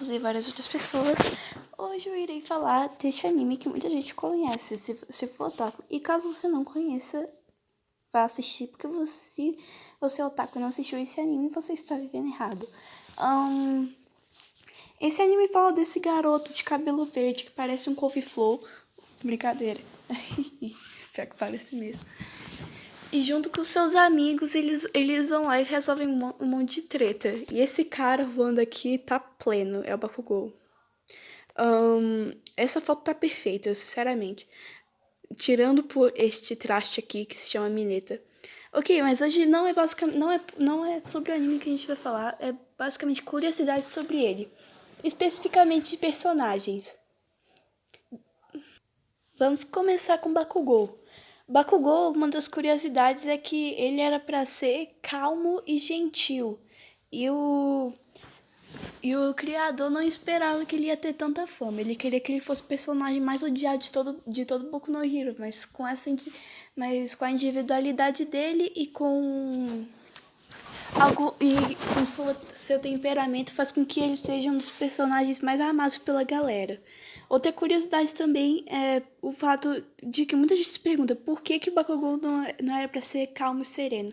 otakus e várias outras pessoas. Hoje eu irei falar deste anime que muita gente conhece, se for otaku. E caso você não conheça, vá assistir, porque você é otaku e não assistiu esse anime, você está vivendo errado. Esse anime fala desse garoto de cabelo verde que parece um couve-flor. Brincadeira. Pior que parece mesmo. E junto com seus amigos, eles vão lá e resolvem um monte de treta. E esse cara voando aqui tá pleno, é o Bakugou. Essa foto tá perfeita, sinceramente. Tirando por este traste aqui que se chama Mineta. Ok, mas hoje não é sobre o anime que a gente vai falar, é basicamente curiosidade sobre ele. Especificamente de personagens. Vamos começar com Bakugou. Bakugou, uma das curiosidades é que ele era para ser calmo e gentil. E o criador não esperava que ele ia ter tanta fama. Ele queria que ele fosse o personagem mais odiado de todo Boku no Hero, mas com a individualidade dele e com seu temperamento faz com que ele seja um dos personagens mais amados pela galera. Outra curiosidade também é o fato de que muita gente se pergunta por que o Bakugou não era para ser calmo e sereno.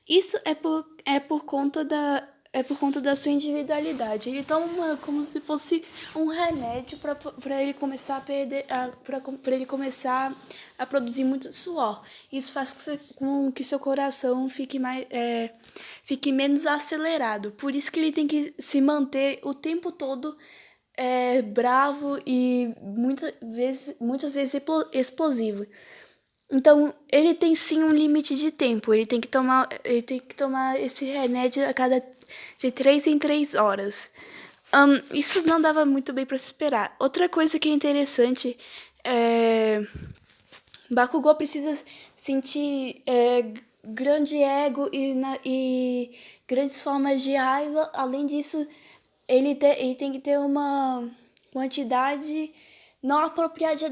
Isso é por conta da sua individualidade. Ele toma como se fosse um remédio para ele começar a perder, para ele começar a produzir muito suor. Isso faz com que seu coração fique menos acelerado. Por isso que ele tem que se manter o tempo todo bravo e muitas vezes explosivo. Então, ele tem sim um limite de tempo. Ele tem que tomar esse remédio a cada de 3 em 3 horas. Isso não dava muito bem para se esperar. Outra coisa que é interessante é Bakugou precisa sentir grande ego e grandes formas de raiva. Além disso, ele tem que ter uma quantidade não apropriada de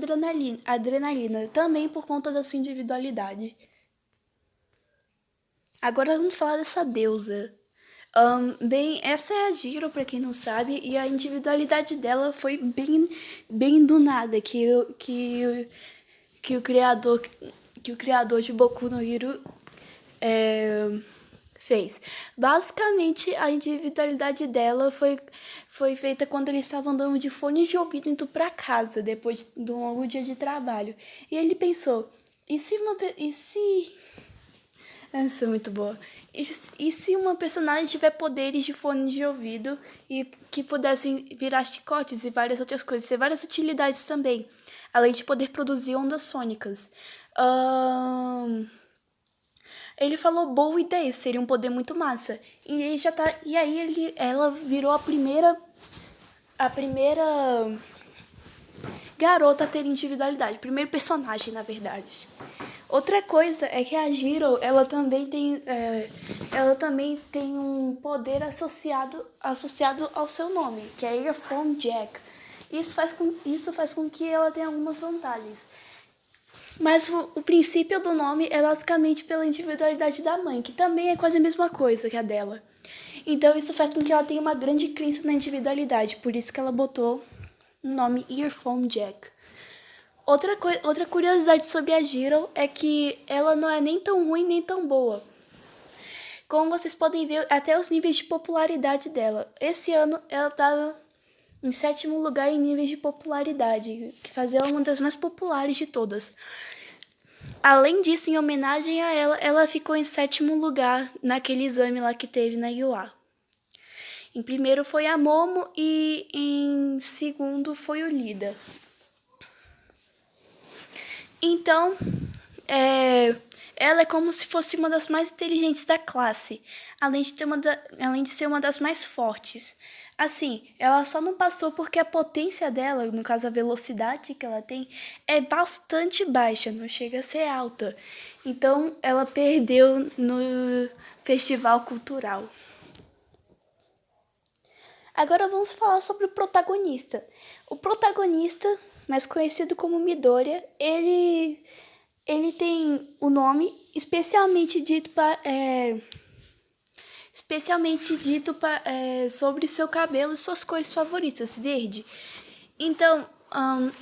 adrenalina, também por conta da sua individualidade. Agora vamos falar dessa deusa. Bem, essa é a Jiro, pra quem não sabe, e a individualidade dela foi bem do nada que o criador de Boku no Hero fez. Basicamente, a individualidade dela foi feita quando ele estava andando de fones de ouvido indo para casa, depois de um longo dia de trabalho. E ele pensou, Essa é muito boa. E se uma personagem tiver poderes de fone de ouvido e que pudessem virar chicotes e várias outras coisas, ter várias utilidades também, além de poder produzir ondas sônicas. Ele falou, boa ideia, seria um poder muito massa. E aí ela virou a primeira garota a ter individualidade, primeiro personagem, na verdade. Outra coisa é que a Jiro, ela também tem um poder associado ao seu nome, que é Earphone Jack. Isso faz com que ela tenha algumas vantagens. Mas o princípio do nome é basicamente pela individualidade da mãe, que também é quase a mesma coisa que a dela. Então isso faz com que ela tenha uma grande crença na individualidade, por isso que ela botou o nome Earphone Jack. Outra curiosidade sobre a Jiro é que ela não é nem tão ruim nem tão boa. Como vocês podem ver, até os níveis de popularidade dela. Esse ano ela estava em 7º lugar em níveis de popularidade, que fazia ela uma das mais populares de todas. Além disso, em homenagem a ela ficou em 7º lugar naquele exame lá que teve na UA. Em primeiro foi a Momo e em segundo foi o Lida. Então, ela é como se fosse uma das mais inteligentes da classe, além de ser uma das mais fortes. Assim, ela só não passou porque a potência dela, no caso a velocidade que ela tem, é bastante baixa, não chega a ser alta. Então, ela perdeu no festival cultural. Agora vamos falar sobre o protagonista. O protagonista, mais conhecido como Midoriya, ele tem o nome especialmente dito especialmente dito sobre seu cabelo e suas cores favoritas, verde. Então,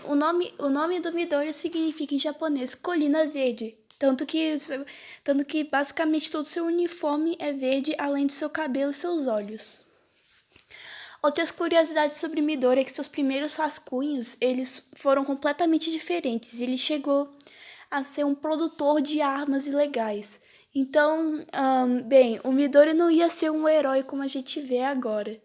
o nome do Midori significa em japonês colina verde. Tanto que basicamente todo seu uniforme é verde, além de seu cabelo e seus olhos. Outras curiosidades sobre Midori é que seus primeiros rascunhos, eles foram completamente diferentes. Ele chegou a ser um produtor de armas ilegais. Então, bem, o Midori não ia ser um herói como a gente vê agora.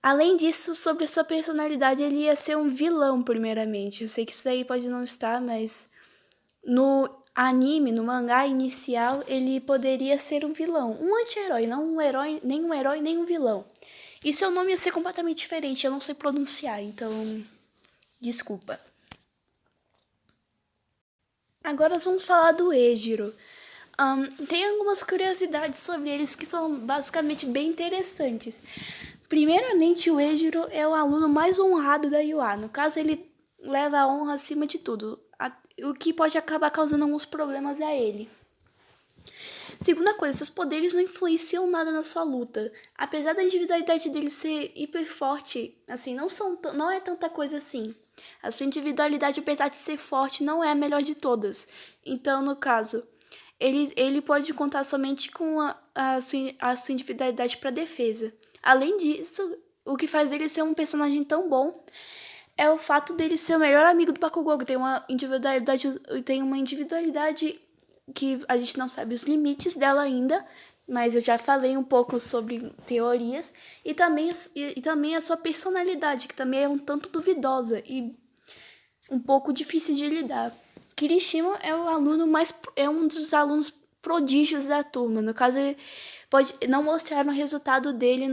Além disso, sobre a sua personalidade, ele ia ser um vilão, primeiramente. Eu sei que isso daí pode não estar, mas no anime, no mangá inicial, ele poderia ser um vilão. Um anti-herói, não um herói, nem um vilão. E seu nome ia ser completamente diferente, eu não sei pronunciar, então desculpa. Agora vamos falar do Eijiro. Tem algumas curiosidades sobre eles que são basicamente bem interessantes. Primeiramente, o Eijiro é o aluno mais honrado da UA. No caso, ele leva a honra acima de tudo, o que pode acabar causando alguns problemas a ele. Segunda coisa, seus poderes não influenciam nada na sua luta. Apesar da individualidade dele ser hiper forte, assim, não é tanta coisa assim. A sua individualidade, apesar de ser forte, não é a melhor de todas. Então, no caso, ele pode contar somente com a sua individualidade para defesa. Além disso, o que faz dele ser um personagem tão bom é o fato dele ser o melhor amigo do Bakugou. Tem uma individualidade que a gente não sabe os limites dela ainda, mas eu já falei um pouco sobre teorias, e também a sua personalidade, que também é um tanto duvidosa e um pouco difícil de lidar. Kirishima é um dos alunos prodígios da turma. No caso, ele pode não mostrar o resultado dele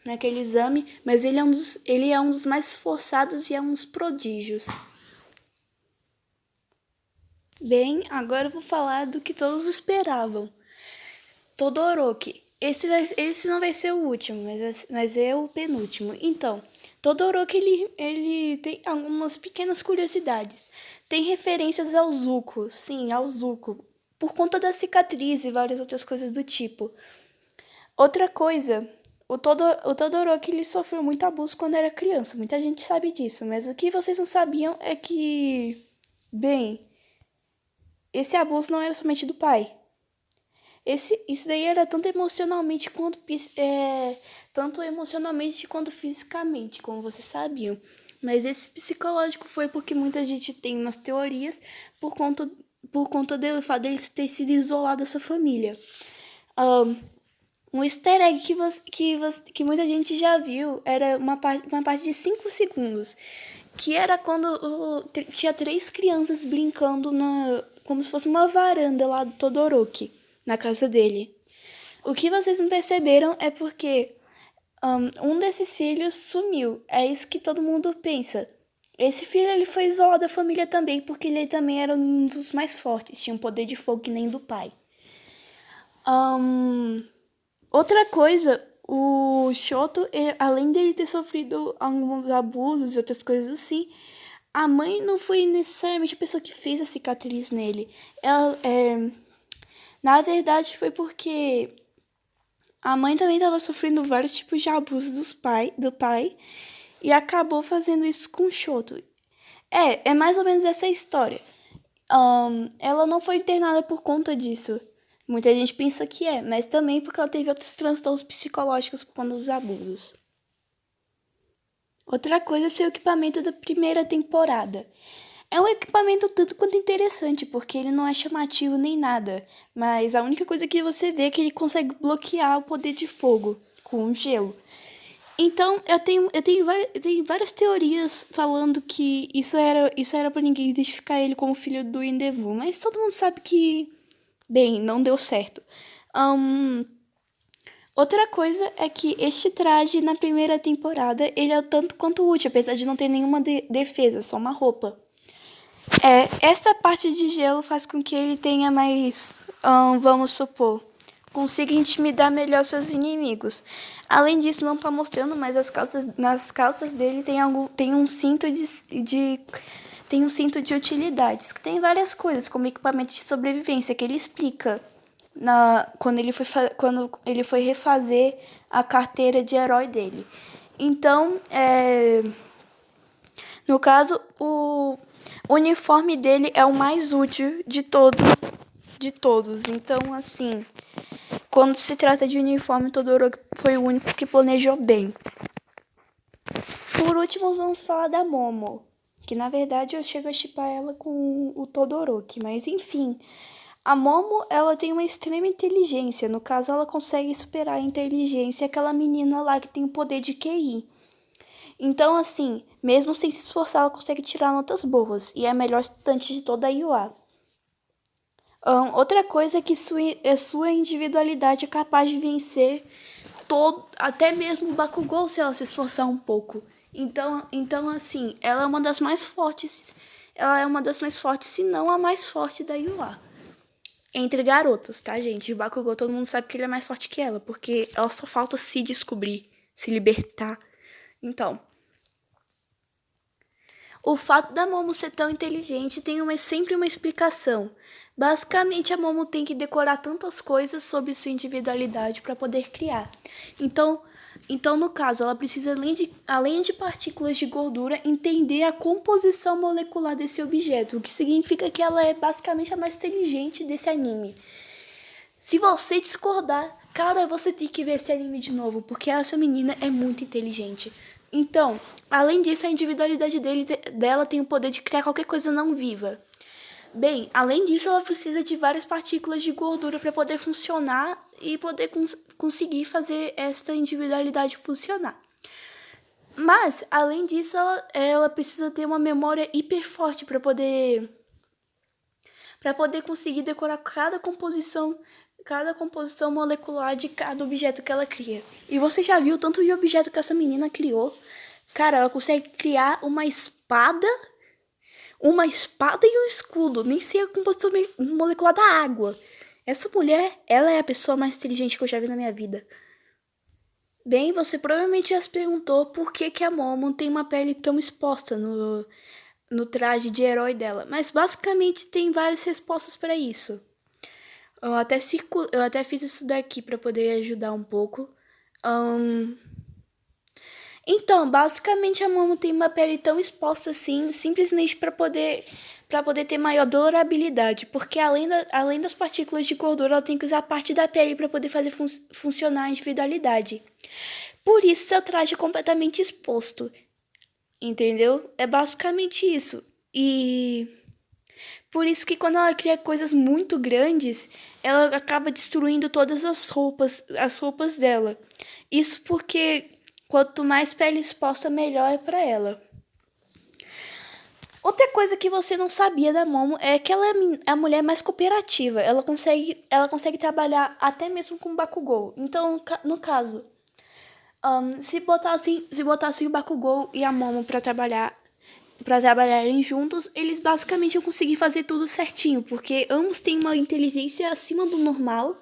naquele exame, mas ele é um dos mais esforçados e é um dos prodígios. Bem, agora eu vou falar do que todos esperavam. Todoroki. Esse não vai ser o último, mas é o penúltimo. Então, Todoroki, ele tem algumas pequenas curiosidades. Tem referências ao Zuko, sim, ao Zuko, por conta da cicatriz e várias outras coisas do tipo. Outra coisa, o Todoroki, ele sofreu muito abuso quando era criança. Muita gente sabe disso, mas o que vocês não sabiam é que, bem, esse abuso não era somente do pai. Isso daí era tanto emocionalmente quanto fisicamente, como vocês sabiam. Mas esse psicológico foi porque muita gente tem umas teorias por conta dele, o fato dele ter sido isolado da sua família. Um easter egg que muita gente já viu era uma parte de 5 segundos, que era quando tinha 3 crianças brincando como se fosse uma varanda lá do Todoroki, na casa dele. O que vocês não perceberam é porque um desses filhos sumiu. É isso que todo mundo pensa. Esse filho ele foi isolado da família também, porque ele também era um dos mais fortes, tinha um poder de fogo que nem do pai. Outra coisa, o Shoto, além dele ter sofrido alguns abusos e outras coisas assim, a mãe não foi necessariamente a pessoa que fez a cicatriz nele. Na verdade, foi porque a mãe também estava sofrendo vários tipos de abusos do pai e acabou fazendo isso com o Shoto. É mais ou menos essa a história. Ela não foi internada por conta disso. Muita gente pensa que mas também porque ela teve outros transtornos psicológicos por conta dos abusos. Outra coisa é seu equipamento da primeira temporada. É um equipamento tanto quanto interessante, porque ele não é chamativo nem nada, mas a única coisa que você vê é que ele consegue bloquear o poder de fogo com o gelo. Então, eu tenho várias teorias falando que isso era para ninguém identificar ele como filho do Endeavor, mas todo mundo sabe que, bem, não deu certo. Outra coisa é que este traje na primeira temporada, ele é tanto quanto útil, apesar de não ter nenhuma defesa, só uma roupa. Essa parte de gelo faz com que ele tenha mais, vamos supor, consiga intimidar melhor seus inimigos. Além disso, não tá mostrando, mas nas calças dele tem um cinto de utilidades, que tem várias coisas, como equipamento de sobrevivência, que ele explica quando ele foi refazer a carteira de herói dele. Então, no caso, o uniforme dele é o mais útil de todos. Então, assim, quando se trata de uniforme, Todoroki foi o único que planejou bem. Por último, vamos falar da Momo, que na verdade eu chego a shippar ela com o Todoroki, mas enfim. A Momo, ela tem uma extrema inteligência. No caso, ela consegue superar a inteligência daquela menina lá que tem o poder de QI. Então, assim, mesmo sem se esforçar, ela consegue tirar notas boas. E é a melhor estudante de toda a IUA. Outra coisa é que sua individualidade é capaz de vencer até mesmo o Bakugou se ela se esforçar um pouco. Então, assim, ela é uma das mais fortes. Ela é uma das mais fortes, se não a mais forte da IUA. Entre garotos, tá, gente? O Bakugou, todo mundo sabe que ele é mais forte que ela, porque ela só falta se descobrir, se libertar. Então, o fato da Momo ser tão inteligente tem sempre uma explicação. Basicamente, a Momo tem que decorar tantas coisas sobre sua individualidade para poder criar. Então, no caso, ela precisa, além de partículas de gordura, entender a composição molecular desse objeto, o que significa que ela é basicamente a mais inteligente desse anime. Se você discordar, cara, você tem que ver esse anime de novo, porque essa menina é muito inteligente. Então, além disso, a individualidade dela tem o poder de criar qualquer coisa não viva. Bem, além disso, ela precisa de várias partículas de gordura para poder funcionar e poder conseguir fazer esta individualidade funcionar. Mas, além disso, ela precisa ter uma memória hiper forte para poder conseguir decorar cada composição molecular de cada objeto que ela cria. E você já viu o tanto de objeto que essa menina criou? Cara, ela consegue criar uma espada e um escudo. Nem sei a composição molecular da água. Essa mulher, ela é a pessoa mais inteligente que eu já vi na minha vida. Bem, você provavelmente já se perguntou por que a Momo tem uma pele tão exposta no traje de herói dela. Mas basicamente tem várias respostas para isso. Eu até fiz isso daqui para poder ajudar um pouco. Então, basicamente a Momo tem uma pele tão exposta assim, simplesmente para poder ter maior durabilidade, porque além das partículas de gordura, ela tem que usar parte da pele para poder fazer funcionar a individualidade. Por isso seu traje é completamente exposto. Entendeu? É basicamente isso. E por isso que quando ela cria coisas muito grandes, ela acaba destruindo todas as roupas dela. Isso porque quanto mais pele exposta, melhor é pra ela. Outra coisa que você não sabia da Momo é que ela é a mulher mais cooperativa. Ela consegue trabalhar até mesmo com Bakugou. Então, no caso, se botassem o Bakugou e a Momo pra trabalharem juntos, eles basicamente iam conseguir fazer tudo certinho, porque ambos têm uma inteligência acima do normal.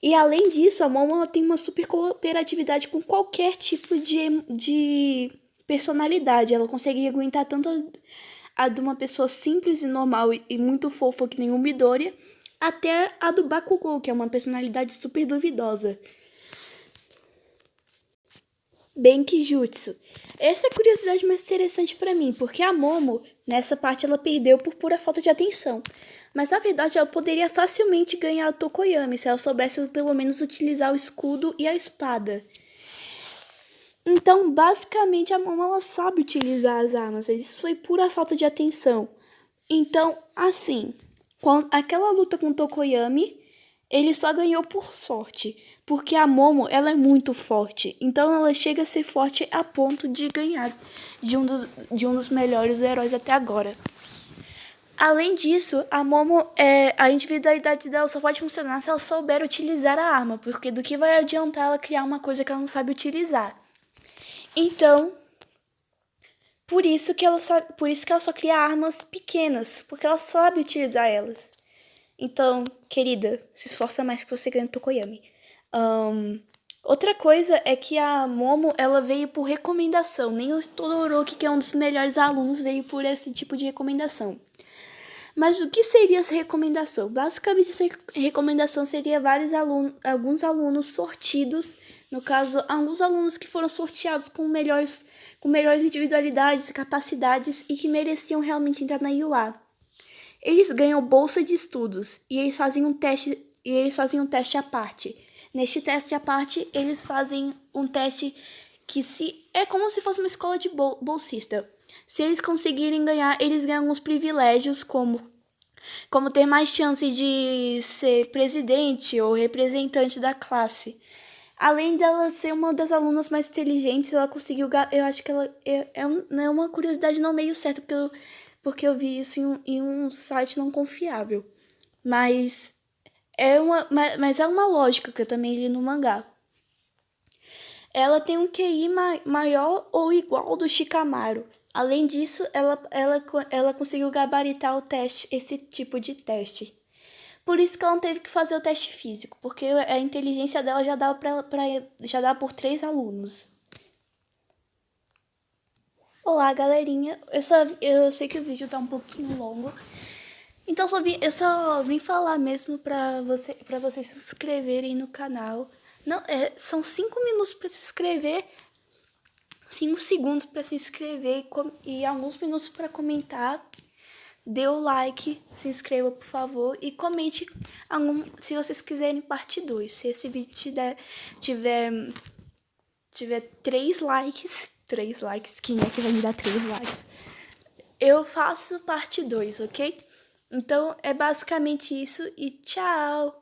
E além disso, a Momo tem uma super cooperatividade com qualquer tipo de personalidade. Ela consegue aguentar tanto a de uma pessoa simples e normal e muito fofa que nem o Midoriya, até a do Bakugou, que é uma personalidade super duvidosa. Benkijutsu. Essa é a curiosidade mais interessante para mim, porque a Momo, nessa parte, ela perdeu por pura falta de atenção. Mas na verdade ela poderia facilmente ganhar o Tokoyami se ela soubesse pelo menos utilizar o escudo e a espada. Então, basicamente, a Momo ela sabe utilizar as armas, mas isso foi pura falta de atenção. Então, assim, aquela luta com o Tokoyami, ele só ganhou por sorte, porque a Momo ela é muito forte. Então ela chega a ser forte a ponto de ganhar de um dos melhores heróis até agora. Além disso, a Momo, a individualidade dela só pode funcionar se ela souber utilizar a arma, porque do que vai adiantar ela criar uma coisa que ela não sabe utilizar. Então, por isso que ela só cria armas pequenas, porque ela sabe utilizar elas. Então, querida, se esforça mais que você ganha o Tokoyami. Outra coisa é que a Momo, ela veio por recomendação. Nem o Todoroki, que é um dos melhores alunos, veio por esse tipo de recomendação. Mas o que seria essa recomendação? Basicamente, essa recomendação seria alguns alunos sortidos, no caso, alguns alunos que foram sorteados com melhores individualidades e capacidades e que mereciam realmente entrar na IUA. Eles ganham bolsa de estudos e eles fazem um teste à parte. Neste teste à parte, eles fazem um teste é como se fosse uma escola de bolsista. Se eles conseguirem ganhar, eles ganham alguns privilégios, como ter mais chance de ser presidente ou representante da classe. Além dela ser uma das alunas mais inteligentes, ela conseguiu. Eu acho que ela é uma curiosidade não meio certa, porque eu vi isso em um site não confiável. Mas mas é uma lógica que eu também li no mangá. Ela tem um QI maior ou igual ao do Shikamaru. Além disso, ela conseguiu gabaritar esse tipo de teste. Por isso que ela não teve que fazer o teste físico, porque a inteligência dela já já dava por 3 alunos. Olá, galerinha. Eu sei que o vídeo tá um pouquinho longo, então eu só vim falar mesmo para vocês se inscreverem no canal. Não, são 5 minutos para se inscrever, 5 segundos para se inscrever e alguns minutos para comentar. Dê o like, se inscreva, por favor, e comente se vocês quiserem parte 2. Se esse vídeo tiver 3 likes, quem é que vai me dar 3 likes? Eu faço parte 2, ok? Então, é basicamente isso e tchau!